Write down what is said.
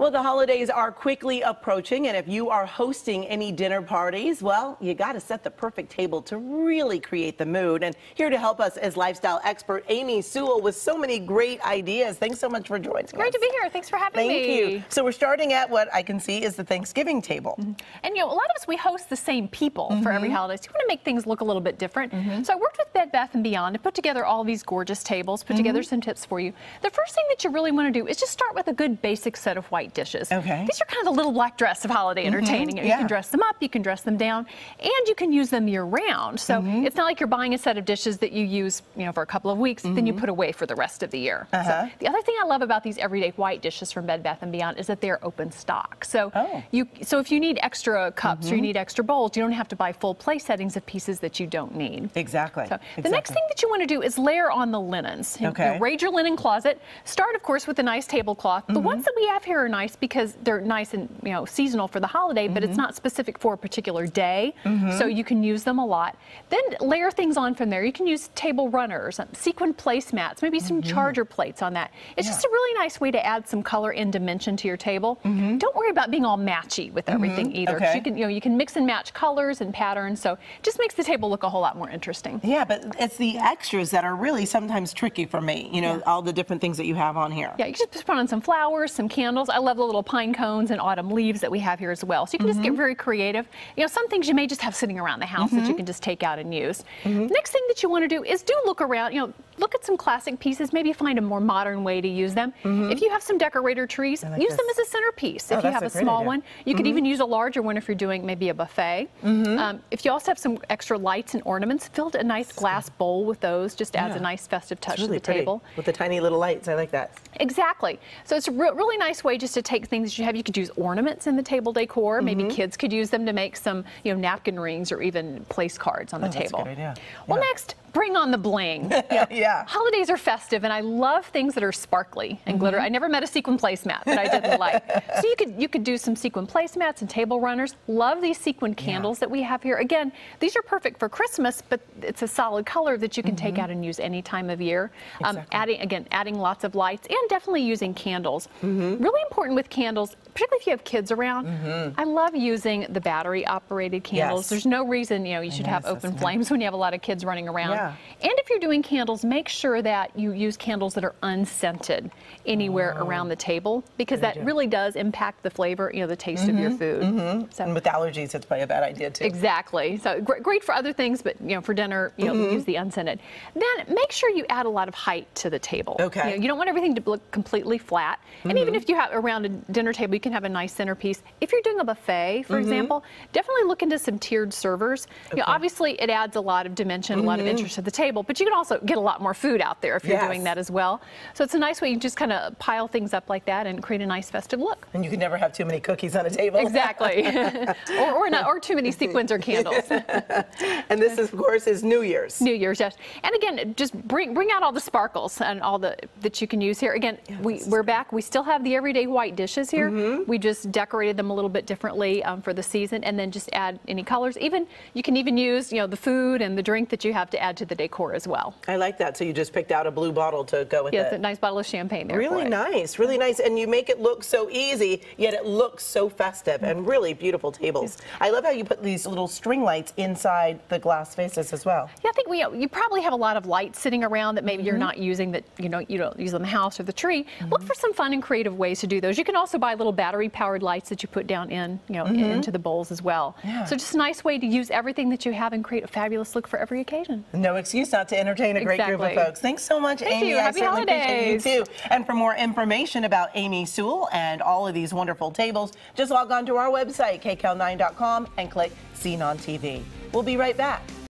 Well, the holidays are quickly approaching, and if you are hosting any dinner parties, well, you got to set the perfect table to really create the mood. And here to help us is lifestyle expert Amy Sewell with so many great ideas. Thanks so much for joining us. Great to be here. Thanks for having me. Thank you. So we're starting at what I can see is the Thanksgiving table. And a lot of us, we host the same people for every holiday. So you want to make things look a little bit different. So I worked with Bed Bath & Beyond to put together all these gorgeous tables, put together some tips for you. The first thing that you really want to do is just start with a good basic set of white dishes. Okay. These are kind of the little black dress of holiday entertaining. You can dress them up, you can dress them down, and you can use them year round. So it's not like you're buying a set of dishes that you use, for a couple of weeks, then you put away for the rest of the year. So the other thing I love about these everyday white dishes from Bed Bath & Beyond is that they're open stock. So if you need extra cups or you need extra bowls, you don't have to buy full place settings of pieces that you don't need. Exactly. So the next thing that you want to do is layer on the linens. Raid your linen closet. Start, of course, with a nice tablecloth. The ones that we have here are nice because they're nice and seasonal for the holiday, but it's not specific for a particular day, so you can use them a lot. Then layer things on from there. You can use table runners, sequin placemats, maybe some charger plates on that. It's just a really nice way to add some color and dimension to your table. Don't worry about being all matchy with everything either. You can mix and match colors and patterns, so it just makes the table look a whole lot more interesting. Yeah, but it's the extras that are really sometimes tricky for me, all the different things that you have on here. Yeah, you just put on some flowers, some candles. I love the little pine cones and autumn leaves that we have here as well. So you can just get very creative. Some things you may just have sitting around the house that you can just take out and use. Next thing that you want to do is look around, look at some classic pieces, maybe find a more modern way to use them. If you have some decorator trees, use them as a centerpiece. If you have a small one, you could even use a larger one if you're doing maybe a buffet. If you also have some extra lights and ornaments, fill a nice glass bowl with those, just adds a nice festive touch to the table. With the tiny little lights, I like that. Exactly. So it's a really nice way just to take things that you have. You could use ornaments in the table decor. Maybe kids could use them to make some, napkin rings or even place cards on the table. That's a good idea. Well, next, bring on the bling. Holidays are festive, and I love things that are sparkly and glitter. I never met a sequin placemat that I didn't like. So you could do some sequin placemats and table runners. Love these sequin candles that we have here. Again, these are perfect for Christmas, but it's a solid color that you can take out and use any time of year. Adding lots of lights and definitely using candles. Really important with candles, particularly if you have kids around. I love using the battery-operated candles. There's no reason you should have open flames when you have a lot of kids running around. And if you're doing candles, make sure that you use candles that are unscented anywhere around the table, because that really does impact the flavor, the taste of your food. So, and with allergies, it's probably a bad idea too. Exactly. So great for other things, but for dinner, use the unscented. Then make sure you add a lot of height to the table. You don't want everything to look completely flat. And even if you have around a dinner table, you can have a nice centerpiece. If you're doing a buffet, for example, definitely look into some tiered servers. Obviously, it adds a lot of dimension, a lot of interest to the table, but you can also get a lot more food out there if you're doing that as well. So it's a nice way you just kind of pile things up like that and create a nice festive look. And you can never have too many cookies on a table. Exactly. or too many sequins or candles. And this, of course, is New Year's. New Year's, yes. And again, just bring out all the sparkles and all that you can use here. Again, we're back. We still have the everyday white dishes here. We just decorated them a little bit differently for the season, and then just add any colors. You can even use the food and the drink that you have to add to the decor as well. I like that. So you just picked out a blue bottle to go with it. Yes, a nice bottle of champagne there. Really nice, really nice. And you make it look so easy, yet it looks so festive and really beautiful tables. I love how you put these little string lights inside the glass faces as well. Yeah, I think you probably have a lot of lights sitting around that maybe you're not using, that you don't use on the house or the tree. Look for some fun and creative ways to do those. You can also buy little battery-powered lights that you put down into the bowls as well. So just a nice way to use everything that you have and create a fabulous look for every occasion. No excuse not to entertain a great group of folks. Thanks so much, Amy. Thank you. Happy holidays. You too. And for more information about Amy Sewell and all of these wonderful tables, just log on to our website, kcal9.com, and click Seen on TV. We'll be right back.